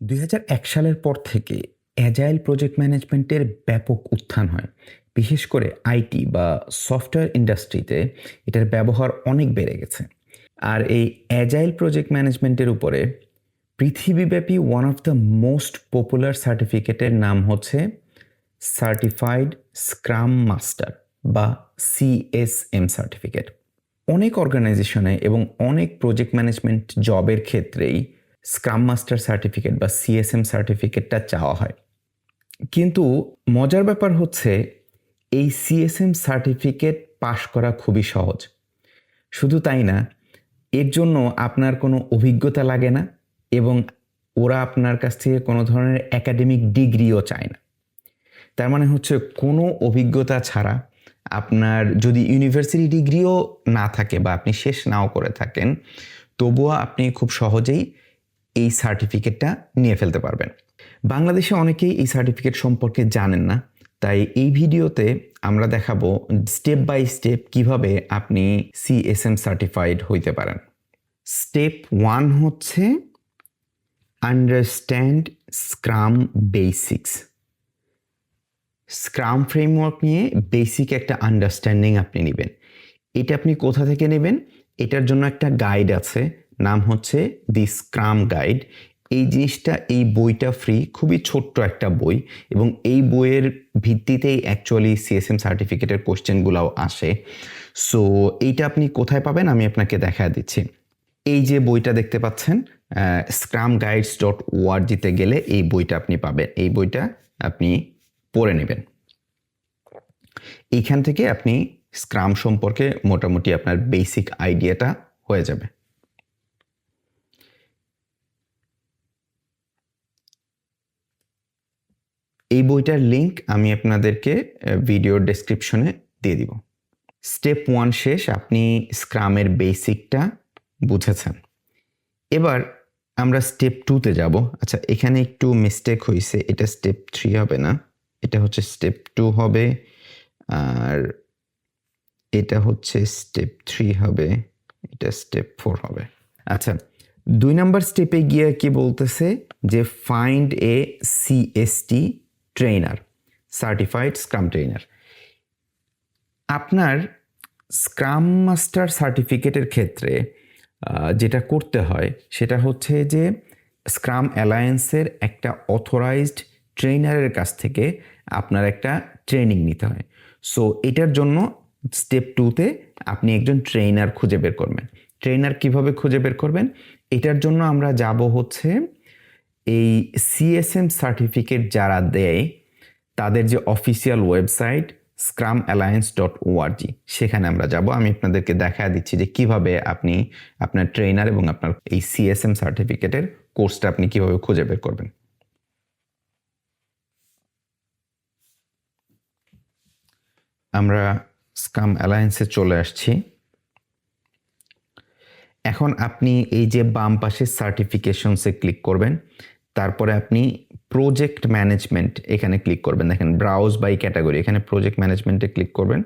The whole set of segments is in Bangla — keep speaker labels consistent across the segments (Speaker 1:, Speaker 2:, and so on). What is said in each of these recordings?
Speaker 1: ২০০১ সালের পর থেকে অ্যাজাইল প্রজেক্ট ম্যানেজমেন্টের ব্যাপক উত্থান হয়। বিশেষ করে আইটি বা সফটওয়্যার ইন্ডাস্ট্রিতে এটার ব্যবহার অনেক বেড়ে গেছে। আর এই অ্যাজাইল প্রজেক্ট ম্যানেজমেন্টের উপরে পৃথিবীব্যাপী one of the most popular সার্টিফিকেটের নাম হচ্ছে সার্টিফাইড স্ক্রাম মাস্টার বা সিএসএম সার্টিফিকেট। অনেক অর্গানাইজেশনে এবং অনেক প্রজেক্ট ম্যানেজমেন্ট জবের ক্ষেত্রেই স্ক্রাম মাস্টার সার্টিফিকেট বা সিএসএম সার্টিফিকেটটা চাওয়া হয়। কিন্তু মজার ব্যাপার হচ্ছে এই সিএসএম সার্টিফিকেট পাশ করা খুবই সহজ। শুধু তাই না, এর জন্য আপনার কোনো অভিজ্ঞতা লাগে না এবং ওরা আপনার কাছ থেকে কোনো ধরনের একাডেমিক ডিগ্রিও চায় না। তার মানে হচ্ছে কোনো অভিজ্ঞতা ছাড়া আপনার যদি ইউনিভার্সিটি ডিগ্রিও না থাকে বা আপনি শেষ নাও করে থাকেন, তবুও আপনি খুব সহজেই এই সার্টিফিকেটটা নিয়ে ফেলতে পারবেন। বাংলাদেশে অনেকেই এই সার্টিফিকেট সম্পর্কে জানেন না, তাই এই ভিডিওতে আমরা দেখাবো স্টেপ বাই স্টেপ কিভাবে আপনি সিএসএম সার্টিফাইড হইতে পারেন। স্টেপ 1 হচ্ছে understand scrum basics. Scrum framework নিয়ে বেসিক একটা আন্ডারস্ট্যান্ডিং আপনি নেবেন। এটা আপনি কোথা থেকে নেবেন? এটার জন্য একটা গাইড আছে, নাম হচ্ছে দি স্ক্রাম গাইড। এই জিনিসটা, এই বইটা ফ্রি, খুবই ছোট্ট একটা বই এবং এই বইয়ের ভিত্তিতেই অ্যাকচুয়ালি সিএসএম সার্টিফিকেটের কোশ্চেনগুলোও আসে। সো এইটা আপনি কোথায় পাবেন আমি আপনাকে দেখা দিচ্ছি। এই যে বইটা দেখতে পাচ্ছেন, scrumguides.org-তে গেলে এই বইটা আপনি পাবেন। এই বইটা আপনি পড়ে নেবেন। এইখান থেকে আপনি স্ক্রাম সম্পর্কে মোটামুটি আপনার বেসিক আইডিয়াটা হয়ে যাবে। এই বইটার লিংক আমি আপনাদেরকে ভিডিওর ডেসক্রিপশনে দিয়ে দিব। স্টেপ 1 শেষ, আপনি স্ক্রামের বেসিকটা বুঝেছেন। এবার আমরা স্টেপ 2-তে যাব। আচ্ছা, এখানে একটু মিস্টেক হয়েছে, এটা স্টেপ 3 হবে না, এটা হচ্ছে স্টেপ 2 হবে, আর এটা হচ্ছে স্টেপ 3 হবে, এটা স্টেপ 4 হবে। আচ্ছা, 2 নম্বর স্টেপে গিয়ে কি বলতেছে যে find a CST trainer, certified scrum trainer. আপনার স্ক্রাম মাস্টার সার্টিফিকেটের ক্ষেত্রে যেটা করতে হয় সেটা হচ্ছে যে স্ক্রাম অ্যালায়েন্সের একটা অথরাইজড ট্রেনারের কাছ থেকে আপনার একটা ট্রেনিং নিতে হয়। সো এটার জন্য স্টেপ 2-তে আপনি একজন ট্রেনার খুঁজে বের করবেন। ট্রেনার কিভাবে খুঁজে বের করবেন? এটার জন্য আমরা যাব হচ্ছে এই সিএসএম সার্টিফিকেট যারা দেয় তাদের যে অফিসিয়াল ওয়েবসাইট scrumalliance.org, সেখানে আমরা যাব। আমি আপনাদেরকে দেখা দিচ্ছি যে কিভাবে আপনি আপনার ট্রেনার এবং আপনার এই সিএসএম সার্টিফিকেটের কোর্সটা আপনি কিভাবে খুঁজে বের করবেন। আমরা স্ক্রাম অ্যালায়েন্সে চলে আসছি। এখন আপনি এই যে বাম পাশে সার্টিফিকেশনসে ক্লিক করবেন, তারপরে আপনি প্রজেক্ট ম্যানেজমেন্ট এখানে ক্লিক করবেন। দেখেন ব্রাউজ বাই ক্যাটাগরি, এখানে প্রজেক্ট ম্যানেজমেন্টে ক্লিক করবেন।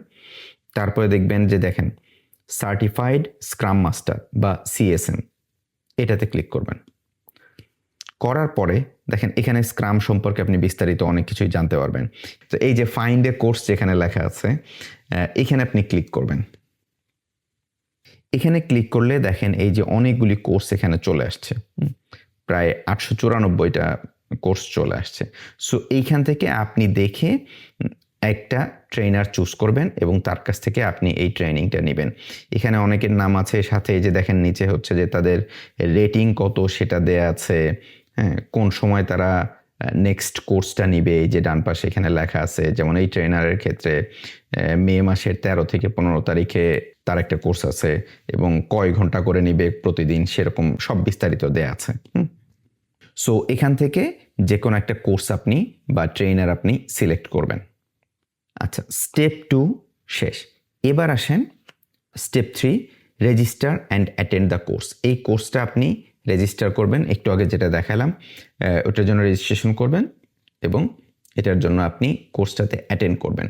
Speaker 1: তারপরে দেখবেন যে দেখেন সার্টিফাইড স্ক্রাম মাস্টার বা সিএসএম, এটাতে ক্লিক করবেন। করার পরে দেখেন এখানে স্ক্রাম সম্পর্কে আপনি বিস্তারিত অনেক কিছুই জানতে পারবেন। তো এই যে ফাইন্ড এ কোর্স যেখানে লেখা আছে, এখানে আপনি ক্লিক করবেন। এখানে ক্লিক করলে দেখেন এই যে অনেকগুলি কোর্স এখানে চলে আসছে, প্রায় 894টা কোর্স চলে আসছে। সো এইখান থেকে আপনি দেখে একটা ট্রেনার চুজ করবেন এবং তার কাছ থেকে আপনি এই ট্রেনিংটা নেবেন। এখানে অনেকের নাম আছে, সাথে এই যে দেখেন নিচে হচ্ছে যে তাদের রেটিং কত সেটা দেয়া আছে, হ্যাঁ, কোন সময় তারা নেক্সট কোর্সটা নিবে, এই যে ডান পাশে এখানে লেখা আছে। যেমন এই ট্রেনারের ক্ষেত্রে মে মাসের 13 থেকে 15 তারিখে তার একটা কোর্স আছে এবং কয় ঘন্টা করে নিবে প্রতিদিন, সেরকম সব বিস্তারিত দেয়া আছে। সো এখান থেকে যে কোনো একটা কোর্স আপনি বা ট্রেনার আপনি সিলেক্ট করবেন। আচ্ছা, স্টেপ 2 শেষ। এবার আসেন step 3, register and attend the course. এই কোর্সটা আপনি রেজিস্টার করবেন, একটু আগে যেটা দেখালাম ওটার জন্য রেজিস্ট্রেশন করবেন এবং এটার জন্য আপনি কোর্সটাতে অ্যাটেন্ড করবেন।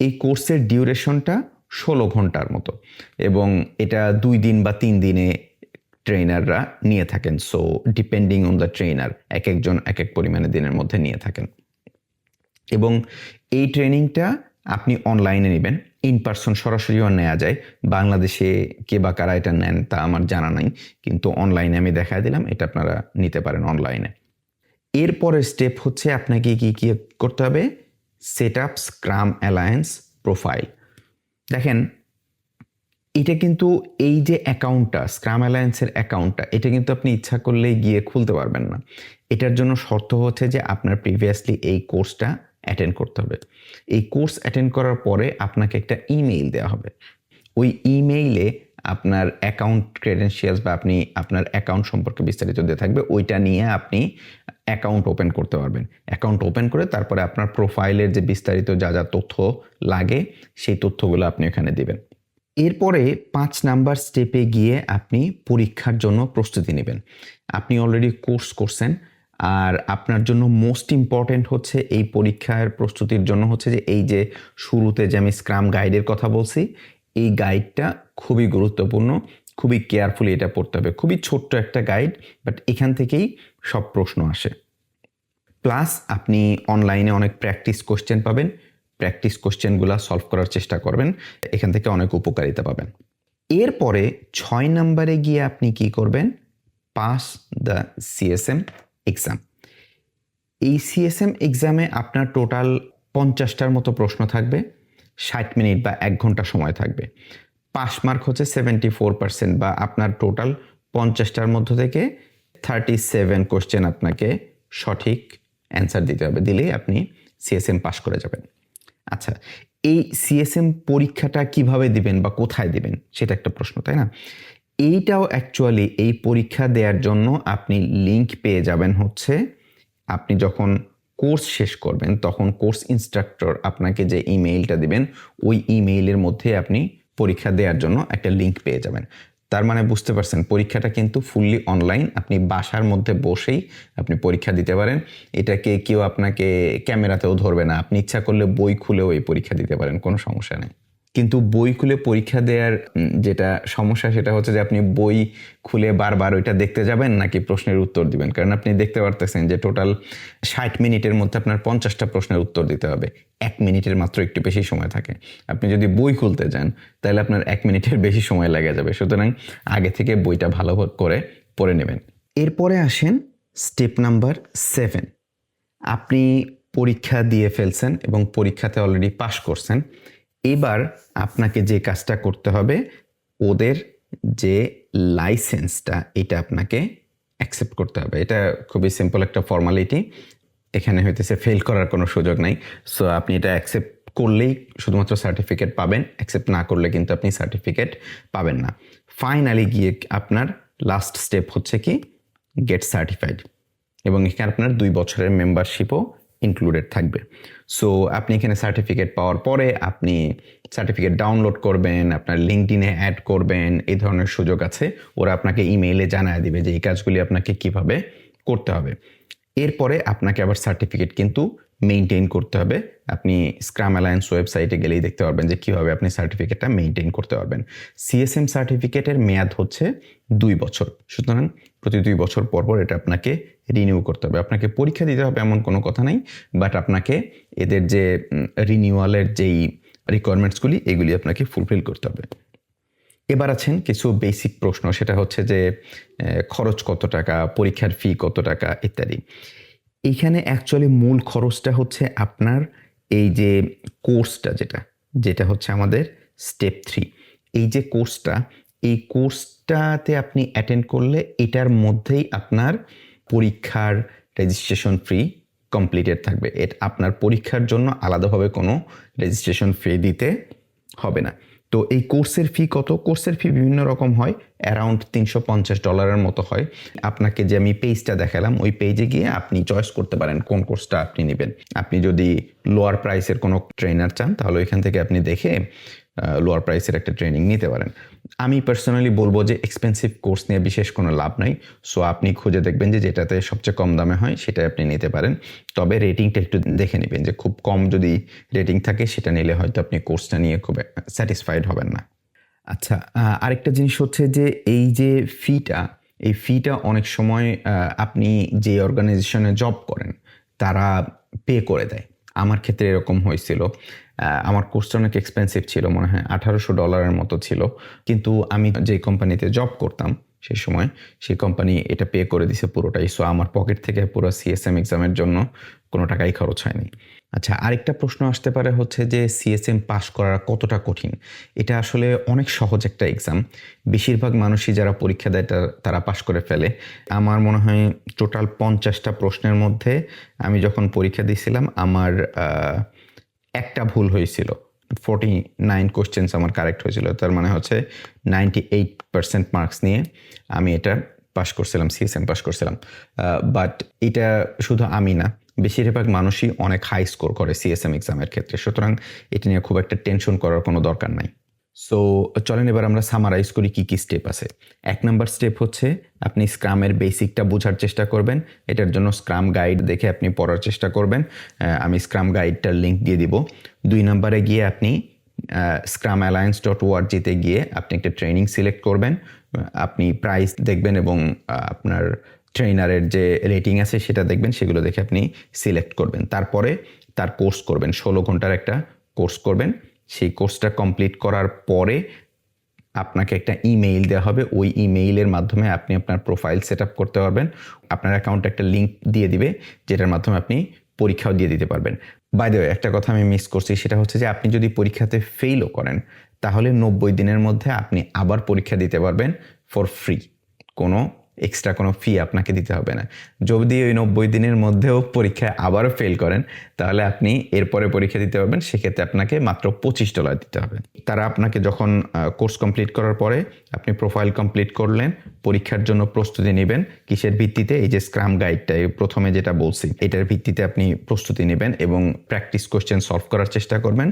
Speaker 1: এই কোর্সের ডিউরেশনটা 16 ঘন্টার মতো এবং এটা 2 দিন বা 3 দিনে ট্রেনাররা নিয়ে থাকেন। So depending on the trainer এক একজন এক এক পরিমাণে দিনের মধ্যে নিয়ে থাকেন। এবং এই ট্রেনিংটা আপনি অনলাইনে নেবেন, ইন পার্সন সরাসরিও নেওয়া যায়। বাংলাদেশে কে বা কারা এটা নেন তা আমার জানা নাই, কিন্তু অনলাইনে আমি দেখায় দিলাম, এটা আপনারা নিতে পারেন অনলাইনে। এরপরের স্টেপ হচ্ছে আপনাকে কি কি করতে হবে, set up scrum alliance profile. দেখেন এটা কিন্তু এই যে অ্যাকাউন্টটা, স্ক্রাম অ্যালায়েন্সের অ্যাকাউন্টটা, এটা কিন্তু আপনি ইচ্ছা করলেই গিয়ে খুলতে পারবেন না। এটার জন্য শর্ত হচ্ছে যে আপনার প্রিভিয়াসলি এই কোর্সটা অ্যাটেন্ড করতে হবে। এই কোর্স অ্যাটেন্ড করার পরে আপনাকে একটা ইমেইল দেওয়া হবে। ওই ইমেইলে আপনার অ্যাকাউন্ট ক্রেডেনশিয়ালস বা আপনি আপনার অ্যাকাউন্ট সম্পর্কে বিস্তারিত দিয়ে থাকবে, ওইটা নিয়ে আপনি অ্যাকাউন্ট ওপেন করতে পারবেন। অ্যাকাউন্ট ওপেন করে তারপরে আপনার প্রোফাইলের যে বিস্তারিত যা যা তথ্য লাগে সেই তথ্যগুলো আপনি ওখানে দিবেন। এরপরে 5 নাম্বার স্টেপে গিয়ে আপনি পরীক্ষার জন্য প্রস্তুতি নেবেন। আপনি অলরেডি কোর্স করছেন, আর আপনার জন্য মোস্ট ইম্পর্ট্যান্ট হচ্ছে এই পরীক্ষার প্রস্তুতির জন্য হচ্ছে যে এই যে শুরুতে যে আমি স্ক্রাম গাইডের কথা বলছি, এই গাইডটা খুবই গুরুত্বপূর্ণ, খুবই কেয়ারফুলি এটা পড়তে হবে। খুবই ছোট্ট একটা গাইড, বাট এখান থেকেই সব প্রশ্ন আসে। প্লাস আপনি অনলাইনে অনেক প্র্যাকটিস কোশ্চেন পাবেন, প্র্যাকটিস কোশ্চেনগুলো সলভ করার চেষ্টা করবেন, এখান থেকে অনেক উপকারিতা পাবেন। এরপরে 6 নম্বরে গিয়ে আপনি কি করবেন, পাস দ্য সিএসএম এক্সাম। এই সিএসএম এক্সামে আপনার টোটাল 50টার মতো প্রশ্ন থাকবে, 60 মিনিট বা 1 ঘন্টা সময় থাকবে। পাস মার্ক হচ্ছে 74%, বা আপনার টোটাল 50টার মধ্য থেকে 37 কোশ্চেন আপনাকে সঠিক অ্যান্সার দিতে হবে, দিলেই আপনি সিএসএম পাস করে যাবেন। আচ্ছা, এই সিএসএম পরীক্ষাটা কিভাবে দিবেন বা কোথায় দিবেন সেটা একটা প্রশ্ন, তাই না? এইটাও অ্যাকচুয়ালি এই পরীক্ষা দেওয়ার জন্য আপনি লিঙ্ক পেয়ে যাবেন হচ্ছে আপনি যখন কোর্স শেষ করবেন তখন কোর্স ইনস্ট্রাক্টর আপনাকে যে ইমেইলটা দিবেন ওই ইমেইলের মধ্যে আপনি পরীক্ষা দেওয়ার জন্য একটা লিঙ্ক পেয়ে যাবেন। তার মানে বুঝতে পারছেন পরীক্ষাটা কিন্তু ফুললি অনলাইন, আপনি বাসার মধ্যে বসেই আপনি পরীক্ষা দিতে পারেন। এটাকে কেউ আপনাকে ক্যামেরাতেও ধরবে না, আপনি ইচ্ছা করলে বই খুলেও এই পরীক্ষা দিতে পারেন, কোনো সমস্যা নেই। কিন্তু বই খুলে পরীক্ষা দেওয়ার যেটা সমস্যা সেটা হচ্ছে যে আপনি বই খুলে বারবার ওইটা দেখতে যাবেন নাকি প্রশ্নের উত্তর দিবেন, কারণ আপনি দেখতে পারতেছেন যে টোটাল 60 মিনিটের মধ্যে আপনার 50টা প্রশ্নের উত্তর দিতে হবে, 1 মিনিটের মাত্র একটু বেশি সময় থাকে। আপনি যদি বই খুলতে যান তাহলে আপনার 1 মিনিটের বেশি সময় লেগে যাবে, সুতরাং আগে থেকে বইটা ভালো করে পড়ে নেবেন। এরপরে আসেন স্টেপ নাম্বার 7। আপনি পরীক্ষা দিয়ে ফেলছেন এবং পরীক্ষাতে অলরেডি পাস করছেন। এবার আপনাকে যে কাজটা করতে হবে, ওদের যে লাইসেন্সটা এটা আপনাকে অ্যাকসেপ্ট করতে হবে। এটা খুবই সিম্পল একটা ফর্মালিটি, এখানে হইতেছে ফেল করার কোনো সুযোগ নাই। সো আপনি এটা অ্যাকসেপ্ট করলেই শুধুমাত্র সার্টিফিকেট পাবেন, অ্যাকসেপ্ট না করলে কিন্তু আপনি সার্টিফিকেট পাবেন না। ফাইনালি গিয়ে আপনার লাস্ট স্টেপ হচ্ছে কি, গেট সার্টিফাইড, এবং এখানে আপনার 2 বছরের মেম্বারশিপও ইনক্লুডেড থাকবে। সো আপনি এখানে সার্টিফিকেট পাওয়ার পরে আপনি সার্টিফিকেট ডাউনলোড করবেন, আপনার লিঙ্কডইনে অ্যাড করবেন, এই ধরনের সুযোগ আছে। ওরা আপনাকে ইমেইলে জানায় দিবে যে এই কাজগুলি আপনাকে কিভাবে করতে হবে। এরপরে আপনাকে আবার সার্টিফিকেট কিন্তু মেইনটেইন করতে হবে। আপনি স্ক্রাম অ্যালায়েন্স ওয়েবসাইটে গেলেই দেখতে পারবেন যে কীভাবে আপনি সার্টিফিকেটটা মেইনটেইন করতে পারবেন। সিএসএম সার্টিফিকেটের মেয়াদ হচ্ছে 2 বছর, সুতরাং প্রতি 2 বছর পর পর এটা আপনাকে রিনিউ করতে হবে। আপনাকে পরীক্ষা দিতে হবে এমন কোনো কথা নাই, বাট আপনাকে এদের যে রিনিউয়ালের যেই রিকোয়ারমেন্টসগুলি এগুলি আপনাকে ফুলফিল করতে হবে। এবার আছেন কিছু বেসিক প্রশ্ন, সেটা হচ্ছে যে খরচ কত টাকা, পরীক্ষার ফি কত টাকা ইত্যাদি। এইখানে অ্যাকচুয়ালি মূল খরচটা হচ্ছে আপনার এই যে কোর্সটা যেটা হচ্ছে আমাদের স্টেপ 3। এই যে কোর্সটা, এই কোর্সটাতে আপনি অ্যাটেন্ড করলে এটার মধ্যেই আপনার পরীক্ষার রেজিস্ট্রেশন ফি কমপ্লিটেড থাকবে। আপনার পরীক্ষার জন্য আলাদাভাবে কোনো রেজিস্ট্রেশন ফি দিতে হবে না। তো এই কোর্সের ফি কত? কোর্সের ফি বিভিন্ন রকম হয়, অ্যারাউন্ড $350 মতো হয়। আপনাকে যে আমি পেজটা দেখালাম ওই পেজে গিয়ে আপনি চয়েস করতে পারেন কোন কোর্সটা আপনি নেবেন। আপনি যদি লোয়ার প্রাইসের কোনো ট্রেনার চান তাহলে এখান থেকে আপনি দেখে লোয়ার প্রাইসের একটা ট্রেনিং নিতে পারেন। আমি পার্সোনালি বলবো যে এক্সপেন্সিভ কোর্স নিয়ে বিশেষ কোনো লাভ নাই। সো আপনি খুঁজে দেখবেন যে যেটাতে সবচেয়ে কম দামে হয় সেটাই আপনি নিতে পারেন। তবে রেটিংটা একটু দেখে নেবেন, যে খুব কম যদি রেটিং থাকে সেটা নিলে হয়তো আপনি কোর্সটা নিয়ে খুব স্যাটিসফাইড হবেন না। আচ্ছা, আরেকটা জিনিস হচ্ছে যে এই যে ফিটা, এই ফিটা অনেক সময় আপনি যে অর্গানাইজেশনে জব করেন তারা পে করে দেয়। আমার ক্ষেত্রে এরকম হয়েছিল। আমার কোর্সটা অনেক এক্সপেন্সিভ ছিল, মনে হয় $1800 মতো ছিল। কিন্তু আমি যে কোম্পানিতে জব করতাম সেই সময়, সেই কোম্পানি এটা পে করে দিছে পুরোটাই। সো আমার পকেট থেকে পুরো সিএসএম এক্সামের জন্য কোনো টাকাই খরচ হয়নি। আচ্ছা, আরেকটা প্রশ্ন আসতে পারে হচ্ছে যে সিএসএম পাস করা কতটা কঠিন? এটা আসলে অনেক সহজ একটা এক্সাম। বেশিরভাগ মানুষই যারা পরীক্ষা দেয় তারা পাস করে ফেলে। আমার মনে হয় টোটাল 50টা প্রশ্নের মধ্যে আমি যখন পরীক্ষা দিয়েছিলাম আমার একটা ভুল হয়েছিল। 49 কোশ্চেন্স আমার কারেক্ট হয়েছিল। তার মানে হচ্ছে 98% মার্কস নিয়ে আমি এটা পাস করছিলাম, সিএসএম পাস করছিলাম। বাট এটা শুধু আমি না, বেশিরভাগ মানুষই অনেক হাই স্কোর করে সিএসএম এক্সামের ক্ষেত্রে। সুতরাং এটা নিয়ে খুব একটা টেনশন করার কোনো দরকার নাই। সো চলেন এবার আমরা সামারাইজ করি কী কী স্টেপ আছে। 1 নাম্বার স্টেপ হচ্ছে আপনি স্ক্রামের বেসিকটা বোঝার চেষ্টা করবেন। এটার জন্য স্ক্রাম গাইড দেখে আপনি পড়ার চেষ্টা করবেন। আমি স্ক্রাম গাইডটার লিঙ্ক দিয়ে দিব। 2 নাম্বারে গিয়ে আপনি scrumalliance.org-তে গিয়ে আপনি একটা ট্রেনিং সিলেক্ট করবেন। আপনি প্রাইস দেখবেন এবং আপনার ট্রেনারের যে রেটিং আছে সেটা দেখবেন, সেগুলো দেখে আপনি সিলেক্ট করবেন। তারপরে তার কোর্স করবেন, 16 ঘন্টার একটা কোর্স করবেন। সেই কোর্সটা কমপ্লিট করার পরে আপনাকে একটা ইমেইল দেওয়া হবে। ওই ইমেইলের মাধ্যমে আপনি আপনার প্রোফাইল সেট আপ করতে পারবেন। আপনার অ্যাকাউন্টে একটা লিঙ্ক দিয়ে দিবে, যেটার মাধ্যমে আপনি পরীক্ষাও দিয়ে দিতে পারবেন। বাই দ্য ওয়ে, একটা কথা আমি মিস করছি, সেটা হচ্ছে যে আপনি যদি পরীক্ষাতে ফেইলও করেন তাহলে 90 দিনের মধ্যে আপনি আবার পরীক্ষা দিতে পারবেন ফর ফ্রি। কোনো এক্সট্রা কোনো ফি আপনাকে দিতে হবে না। যদি ওই 90 দিনের মধ্যেও পরীক্ষায় আবারও ফেল করেন তাহলে আপনি এরপরে পরীক্ষা দিতে পারবেন, সেক্ষেত্রে আপনাকে মাত্র $25 দিতে হবে। তারা আপনাকে যখন কোর্স কমপ্লিট করার পরে আপনি প্রোফাইল কমপ্লিট করলেন, পরীক্ষার জন্য প্রস্তুতি নেবেন। কিসের ভিত্তিতে? এই যে স্ক্রাম গাইডটা প্রথমে যেটা বলছি এটার ভিত্তিতে আপনি প্রস্তুতি নেবেন এবং প্র্যাকটিস কোশ্চেন সলভ করার চেষ্টা করবেন।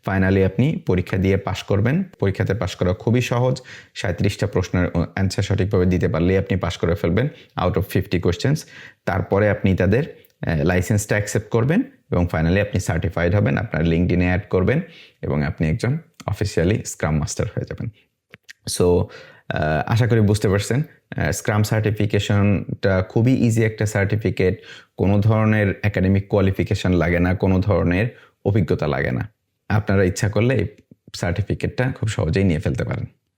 Speaker 1: ফাইনালি আপনি পরীক্ষা দিয়ে পাশ করবেন। পরীক্ষাতে পাশ করা খুবই সহজ। 37টা প্রশ্নের অ্যান্সার সঠিকভাবে দিতে পারলেই আপনি পাশ করে ফেলবেন আউট অফ 50 কোশ্চেন্স। তারপরে আপনি তাদের লাইসেন্সটা অ্যাকসেপ্ট করবেন এবং ফাইনালি আপনি সার্টিফাইড হবেন। আপনার লিঙ্কডইনে অ্যাড করবেন এবং আপনি একজন অফিসিয়ালি স্ক্রাম মাস্টার হয়ে যাবেন। সো আশা করি বুঝতে পারছেন। স্ক্রাম সার্টিফিকেশনটা খুবই ইজি একটা সার্টিফিকেট। কোনো ধরনের একাডেমিক কোয়ালিফিকেশন লাগে না, কোনো ধরনের অভিজ্ঞতা লাগে না। আপনারা ইচ্ছা করলে এই সার্টিফিকেটটা খুব সহজেই নিয়ে ফেলতে পারেন।